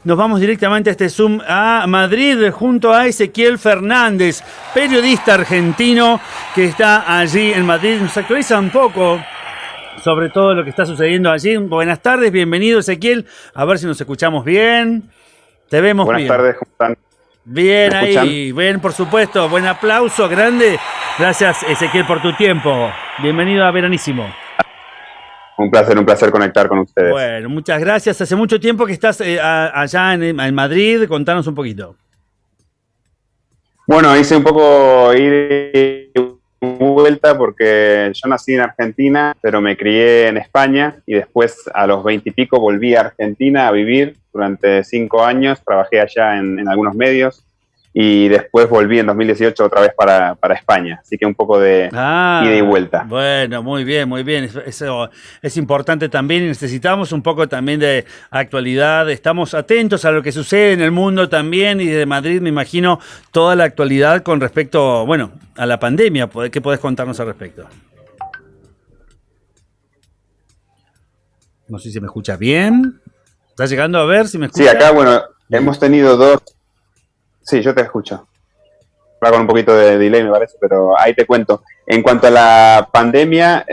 Nos vamos directamente a este Zoom a Madrid junto a Ezequiel Fernández, periodista argentino que está allí en Madrid. Nos actualiza un poco sobre todo lo que está sucediendo allí. Buenas tardes, bienvenido Ezequiel. A ver si nos escuchamos bien. Te vemos bien. Buenas tardes, ¿cómo están? Bien ahí, bien, por supuesto. Buen aplauso, grande. Gracias Ezequiel por tu tiempo. Bienvenido a Veranísimo. Un placer conectar con ustedes. Bueno, muchas gracias. Hace mucho tiempo que estás allá en Madrid. Contanos un poquito. Bueno, hice un poco ir y vuelta porque yo nací en Argentina, pero me crié en España y después a los 20 y pico volví a Argentina a vivir durante 5 años. Trabajé allá en algunos medios y después volví en 2018 otra vez para España. Así que un poco de ida y vuelta. Bueno, muy bien, muy bien. Eso es importante también y necesitamos un poco también de actualidad. Estamos atentos a lo que sucede en el mundo también y de Madrid me imagino toda la actualidad con respecto, bueno, a la pandemia. ¿Qué podés contarnos al respecto? No sé si me escuchas bien. ¿Estás llegando a ver si me escuchas? Sí, acá, bueno, hemos tenido dos... Sí, yo te escucho. Va con un poquito de delay, me parece, pero ahí te cuento. En cuanto a la pandemia,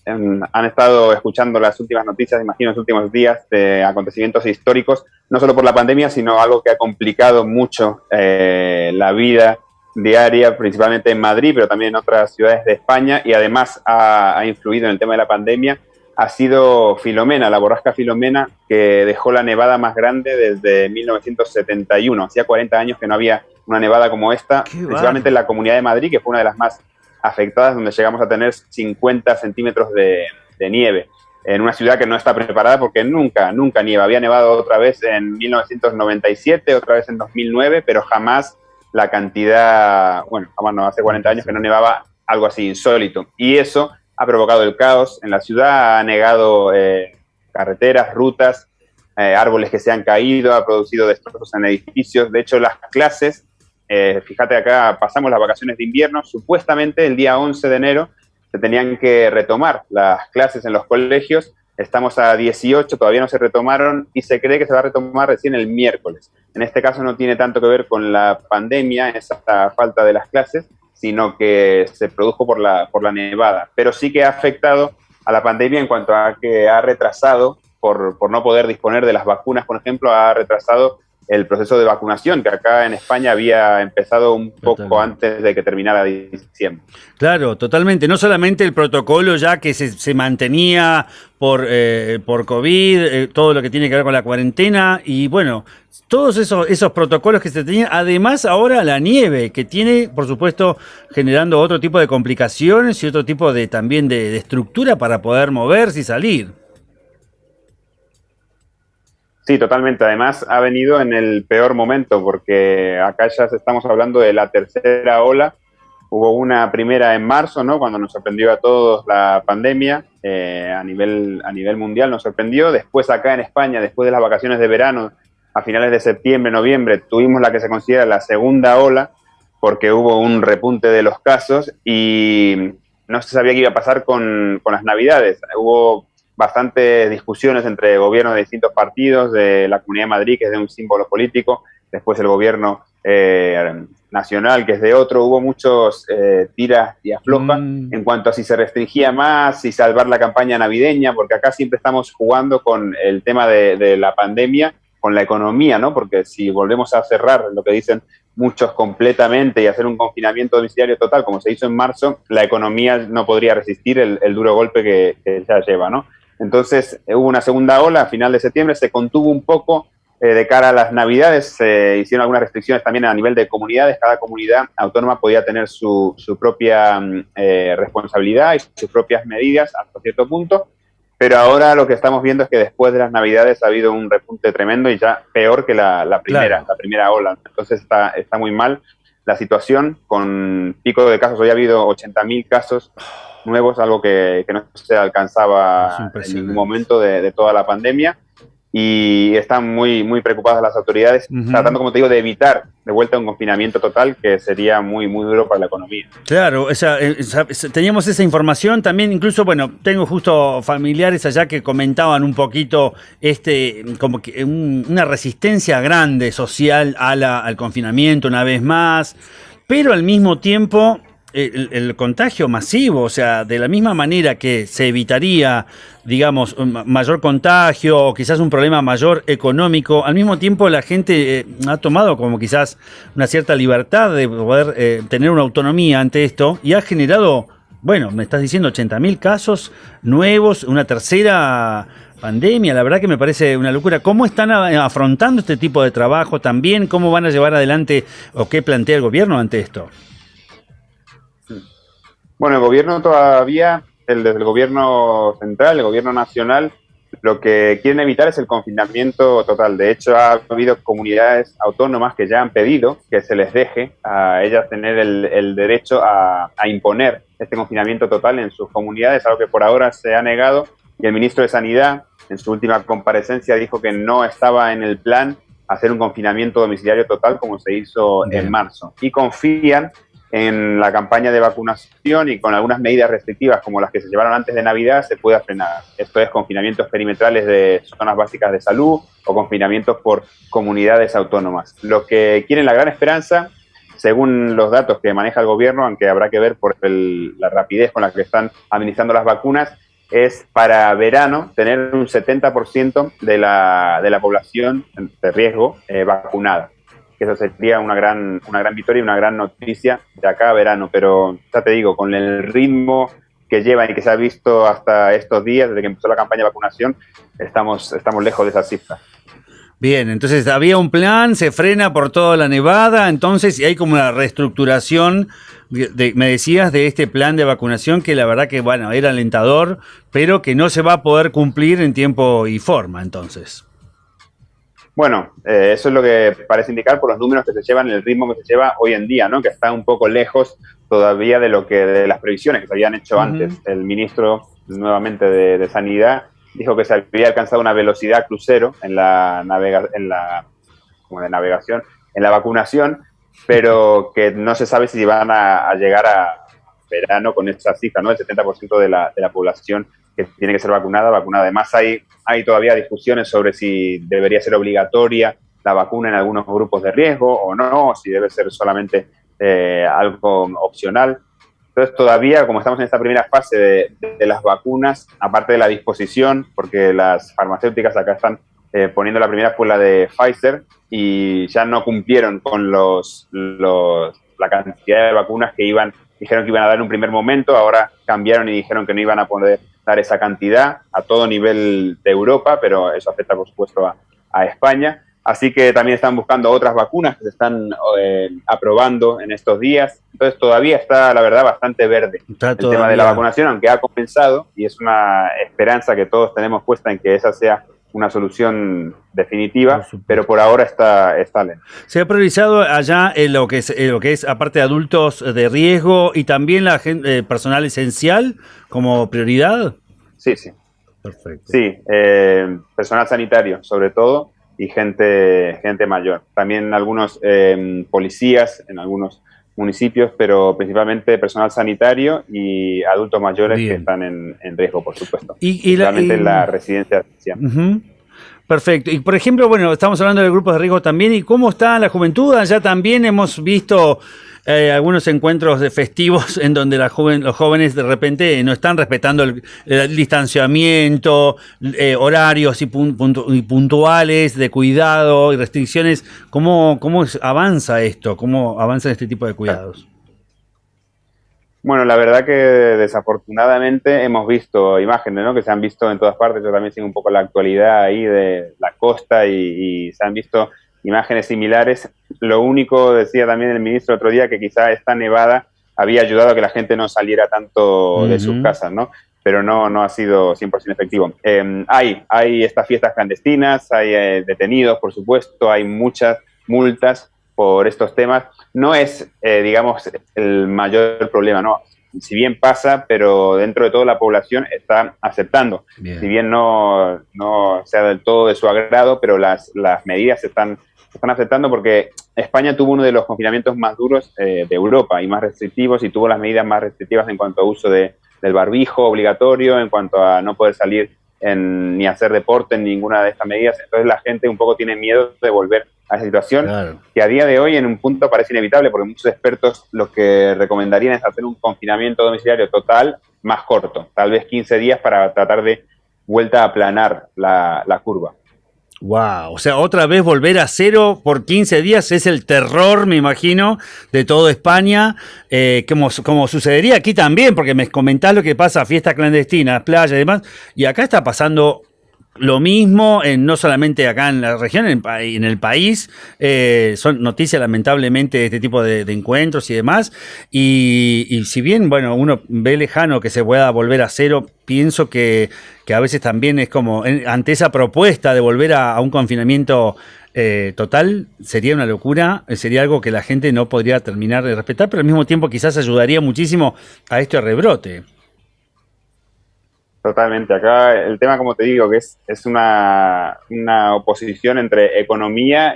han estado escuchando las últimas noticias, imagino, los últimos días de acontecimientos históricos, no solo por la pandemia, sino algo que ha complicado mucho la vida diaria, principalmente en Madrid, pero también en otras ciudades de España, y además ha influido en el tema de la pandemia. Ha sido Filomena, la borrasca Filomena, que dejó la nevada más grande desde 1971. Hacía 40 años que no había una nevada como esta, principalmente en la Comunidad de Madrid, que fue una de las más afectadas, donde llegamos a tener 50 centímetros de nieve, en una ciudad que no está preparada porque nunca nieva. Había nevado otra vez en 1997, otra vez en 2009, pero jamás la cantidad, jamás no, hace 40 años que no nevaba algo así insólito. Y eso ha provocado el caos en la ciudad, ha negado carreteras, rutas, árboles que se han caído, ha producido destrozos en edificios. De hecho, las clases, fíjate acá, pasamos las vacaciones de invierno, supuestamente el día 11 de enero se tenían que retomar las clases en los colegios. Estamos a 18, todavía no se retomaron y se cree que se va a retomar recién el miércoles. En este caso no tiene tanto que ver con la pandemia, esa falta de las clases, sino que se produjo por la nevada. Pero sí que ha afectado a la pandemia en cuanto a que ha retrasado, por no poder disponer de las vacunas, por ejemplo, ha retrasado el proceso de vacunación, que acá en España había empezado un poco antes de que terminara diciembre. Claro, totalmente. No solamente el protocolo ya que se mantenía por COVID, todo lo que tiene que ver con la cuarentena y bueno, todos esos protocolos que se tenían. Además ahora la nieve que tiene, por supuesto, generando otro tipo de complicaciones y otro tipo de también de estructura para poder moverse y salir. Sí, totalmente. Además, ha venido en el peor momento, porque acá ya estamos hablando de la tercera ola. Hubo una primera en marzo, ¿no? Cuando nos sorprendió a todos la pandemia, a nivel mundial nos sorprendió. Después acá en España, después de las vacaciones de verano, a finales de septiembre, noviembre, tuvimos la que se considera la segunda ola, porque hubo un repunte de los casos y no se sabía qué iba a pasar con las Navidades. Hubo bastantes discusiones entre gobiernos de distintos partidos, de la Comunidad de Madrid, que es de un símbolo político, después el gobierno nacional, que es de otro. Hubo muchos tiras y afloja en cuanto a si se restringía más, si salvar la campaña navideña, porque acá siempre estamos jugando con el tema de la pandemia, con la economía, ¿no? Porque si volvemos a cerrar, lo que dicen muchos completamente, y hacer un confinamiento domiciliario total, como se hizo en marzo, la economía no podría resistir el duro golpe que ya lleva, ¿no? Entonces hubo una segunda ola a final de septiembre, se contuvo un poco de cara a las Navidades, se hicieron algunas restricciones también a nivel de comunidades. Cada comunidad autónoma podía tener su propia responsabilidad y sus propias medidas hasta cierto punto, pero ahora lo que estamos viendo es que después de las Navidades ha habido un repunte tremendo y ya peor que la primera ola. Entonces está muy mal la situación, con pico de casos. Hoy ha habido 80.000 casos nuevos, algo que no se alcanzaba en ningún momento de toda la pandemia. y están muy, muy preocupadas las autoridades, tratando, como te digo, de evitar de vuelta un confinamiento total, que sería muy, muy duro para la economía. Claro, teníamos esa información también, incluso, bueno, tengo justo familiares allá que comentaban un poquito como que una resistencia grande social al confinamiento una vez más, pero al mismo tiempo el contagio masivo, o sea, de la misma manera que se evitaría, digamos, un mayor contagio o quizás un problema mayor económico, al mismo tiempo la gente ha tomado como quizás una cierta libertad de poder tener una autonomía ante esto y ha generado, bueno, me estás diciendo 80.000 casos nuevos, una tercera pandemia. La verdad que me parece una locura. ¿Cómo están afrontando este tipo de trabajo también? ¿Cómo van a llevar adelante o qué plantea el gobierno ante esto? Bueno, el gobierno todavía, desde el gobierno central, el gobierno nacional, lo que quieren evitar es el confinamiento total. De hecho, ha habido comunidades autónomas que ya han pedido que se les deje a ellas tener el derecho a imponer este confinamiento total en sus comunidades, algo que por ahora se ha negado. Y el ministro de Sanidad, en su última comparecencia, dijo que no estaba en el plan hacer un confinamiento domiciliario total como se hizo en marzo. Y confían en la campaña de vacunación y con algunas medidas restrictivas como las que se llevaron antes de Navidad se pueda frenar. Esto es confinamientos perimetrales de zonas básicas de salud o confinamientos por comunidades autónomas. Lo que quieren, la gran esperanza, según los datos que maneja el gobierno, aunque habrá que ver por la rapidez con la que están administrando las vacunas, es para verano tener un 70% de la población de riesgo vacunada. Que eso sería una gran victoria y una gran noticia de acá a verano, pero ya te digo, con el ritmo que llevan y que se ha visto hasta estos días, desde que empezó la campaña de vacunación, estamos lejos de esa cifra. Bien, entonces había un plan, se frena por toda la nevada, entonces y hay como una reestructuración, me decías, de este plan de vacunación que la verdad que, bueno, era alentador, pero que no se va a poder cumplir en tiempo y forma, entonces. Bueno, eso es lo que parece indicar por los números que se llevan, el ritmo que se lleva hoy en día, ¿no? Que está un poco lejos todavía de las previsiones que se habían hecho antes. El ministro, nuevamente de Sanidad, dijo que se había alcanzado una velocidad crucero en la navegación, en la vacunación, pero que no se sabe si van a llegar a verano con esa cifra, ¿no? El 70% de la población que tiene que ser vacunada. Además, hay todavía discusiones sobre si debería ser obligatoria la vacuna en algunos grupos de riesgo o no, si debe ser solamente algo opcional. Entonces, todavía, como estamos en esta primera fase de las vacunas, aparte de la disposición, porque las farmacéuticas acá están poniendo la primera fue la de Pfizer y ya no cumplieron con la cantidad de vacunas que dijeron que iban a dar en un primer momento, ahora cambiaron y dijeron que no iban a poder dar esa cantidad a todo nivel de Europa, pero eso afecta, por supuesto, a España. Así que también están buscando otras vacunas que se están aprobando en estos días. Entonces todavía está, la verdad, bastante verde el tema de la vacunación, aunque ha comenzado y es una esperanza que todos tenemos puesta en que esa sea una solución definitiva, pero por ahora está lento. ¿Se ha priorizado allá lo que es aparte de adultos de riesgo y también la gente, personal esencial como prioridad? Sí. Perfecto. Sí, personal sanitario sobre todo y gente mayor. También algunos policías en algunos municipios, pero principalmente personal sanitario y adultos mayores. Bien. Que están en riesgo, por supuesto. Principalmente en la residencia anciana. Perfecto. Y por ejemplo, bueno, estamos hablando de grupos de riesgo también. ¿Y cómo está la juventud? Allá también hemos visto algunos encuentros festivos en donde los jóvenes de repente no están respetando el distanciamiento, horarios y puntuales de cuidado y restricciones. ¿Cómo avanza esto? ¿Cómo avanzan este tipo de cuidados? Bueno, la verdad que desafortunadamente hemos visto imágenes, ¿no? Que se han visto en todas partes. Yo también sigo un poco la actualidad ahí de la costa y se han visto imágenes similares. Lo único, decía también el ministro otro día, que quizá esta nevada había ayudado a que la gente no saliera tanto de sus casas, ¿no? Pero no ha sido 100% efectivo. Hay estas fiestas clandestinas, hay detenidos, por supuesto, hay muchas multas por estos temas. No es, digamos, el mayor problema, ¿no? si bien pasa, pero dentro de toda la población está aceptando. Bien. Si bien no sea del todo de su agrado, pero las medidas se están aceptando porque España tuvo uno de los confinamientos más duros de Europa y más restrictivos, y tuvo las medidas más restrictivas en cuanto a uso del barbijo obligatorio, en cuanto a no poder salir ni hacer deporte en ninguna de estas medidas. Entonces la gente un poco tiene miedo de volver a esa situación, Claro. que a día de hoy en un punto parece inevitable, porque muchos expertos lo que recomendarían es hacer un confinamiento domiciliario total más corto, tal vez 15 días, para tratar de vuelta a aplanar la curva. Wow, o sea, otra vez volver a cero por 15 días es el terror, me imagino, de toda España, como sucedería aquí también, porque me comentás lo que pasa, fiestas clandestinas, playas y demás, y acá está pasando lo mismo, no solamente acá en la región, en el país. Son noticias lamentablemente de este tipo de encuentros y demás, y si bien, bueno, uno ve lejano que se pueda volver a cero, pienso que a veces también es como, ante esa propuesta de volver a un confinamiento total, sería una locura, sería algo que la gente no podría terminar de respetar, pero al mismo tiempo quizás ayudaría muchísimo a este rebrote. Totalmente. Acá el tema, como te digo, que es una oposición entre economía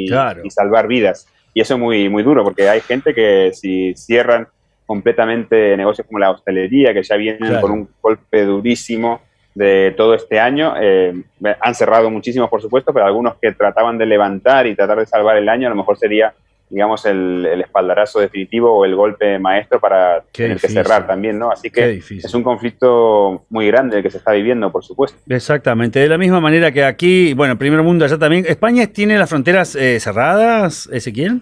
Claro. y salvar vidas. Y eso es muy, muy duro, porque hay gente que si cierran completamente negocios como la hostelería, que ya vienen Claro. con un golpe durísimo de todo este año, han cerrado muchísimos, por supuesto, pero algunos que trataban de levantar y tratar de salvar el año, a lo mejor sería, digamos, el espaldarazo definitivo o el golpe maestro para tener que cerrar también, ¿no? Así que es un conflicto muy grande el que se está viviendo, por supuesto. Exactamente, de la misma manera que aquí, bueno, primer mundo allá también. ¿España tiene las fronteras cerradas, Ezequiel?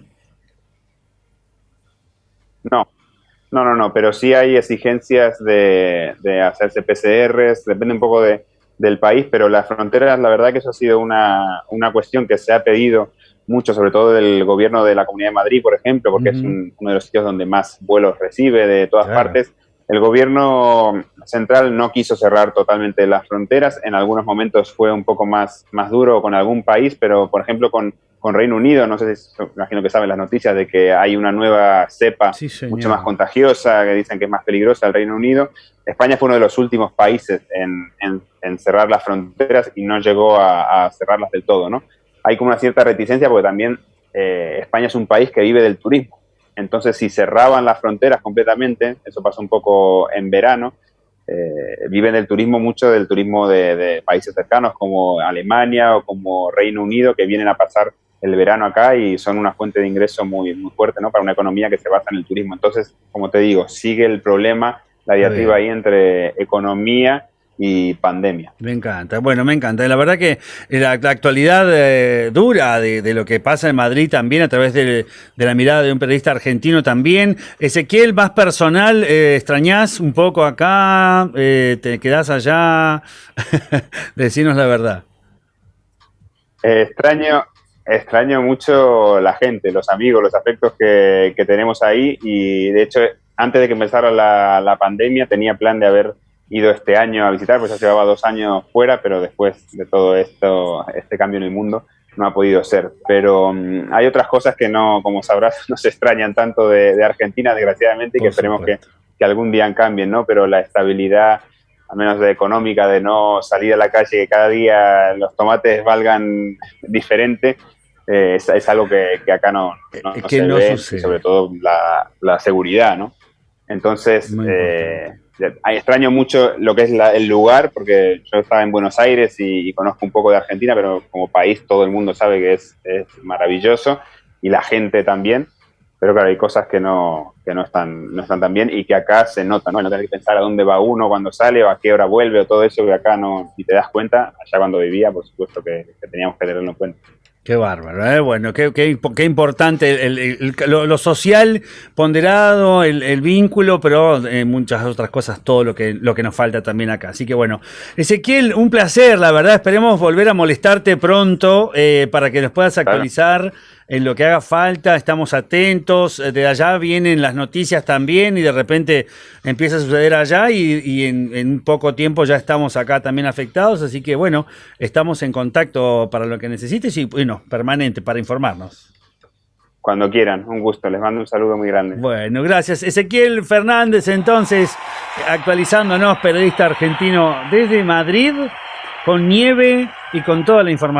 No, pero sí hay exigencias de hacerse PCRs, depende un poco del país, pero las fronteras, la verdad que eso ha sido una cuestión que se ha pedido mucho, sobre todo del gobierno de la Comunidad de Madrid, por ejemplo, porque es uno de los sitios donde más vuelos recibe de todas partes. El gobierno central no quiso cerrar totalmente las fronteras, en algunos momentos fue un poco más duro con algún país, pero por ejemplo con Reino Unido, no sé si, imagino que saben las noticias de que hay una nueva cepa mucho más contagiosa, que dicen que es más peligrosa el Reino Unido. España fue uno de los últimos países en cerrar las fronteras y no llegó a cerrarlas del todo, ¿no? Hay como una cierta reticencia porque también España es un país que vive del turismo. Entonces, si cerraban las fronteras completamente, eso pasó un poco en verano, viven del turismo, mucho del turismo de países cercanos como Alemania o como Reino Unido, que vienen a pasar el verano acá y son una fuente de ingreso muy, muy fuerte, ¿no? Para una economía que se basa en el turismo. Entonces, como te digo, sigue el problema, la diatriba ahí entre economía y pandemia. Me encanta, bueno, me encanta. La verdad que la actualidad dura de lo que pasa en Madrid también, a través de la mirada de un periodista argentino también. Ezequiel, más personal, ¿extrañás un poco acá? ¿Te quedás allá? Decinos la verdad. Extraño mucho la gente, los amigos, los afectos que tenemos ahí, y de hecho, antes de que empezara la pandemia, tenía plan de haber ido este año a visitar, pues ya llevaba 2 años fuera, pero después de todo este cambio en el mundo, no ha podido ser. Pero hay otras cosas que no, como sabrás, no se extrañan tanto de Argentina, desgraciadamente, y que esperemos que algún día cambien, ¿no? Pero la estabilidad, al menos de económica, de no salir a la calle, que cada día los tomates valgan diferente, es algo que acá no se ve, sobre todo la seguridad, ¿no? Entonces, extraño mucho lo que es el lugar, porque yo estaba en Buenos Aires y conozco un poco de Argentina, pero como país todo el mundo sabe que es maravilloso, y la gente también, pero claro, hay cosas que no están tan bien y que acá se nota, ¿no? No tener que pensar a dónde va uno cuando sale o a qué hora vuelve o todo eso, que acá no, ni te das cuenta. Allá cuando vivía, por supuesto que teníamos que tenerlo en cuenta. Qué bárbaro, ¿eh? Bueno, qué importante lo social ponderado, el vínculo, pero muchas otras cosas, todo lo que nos falta también acá. Así que bueno, Ezequiel, un placer, la verdad, esperemos volver a molestarte pronto para que nos puedas actualizar en lo que haga falta, estamos atentos, de allá vienen las noticias también y de repente empieza a suceder allá y en poco tiempo ya estamos acá también afectados, así que bueno, estamos en contacto para lo que necesites y bueno, permanente para informarnos. cuando quieran. Un gusto, les mando un saludo muy grande. Bueno, gracias. Ezequiel Fernández, entonces, actualizándonos, periodista argentino desde Madrid, con nieve y con toda la información.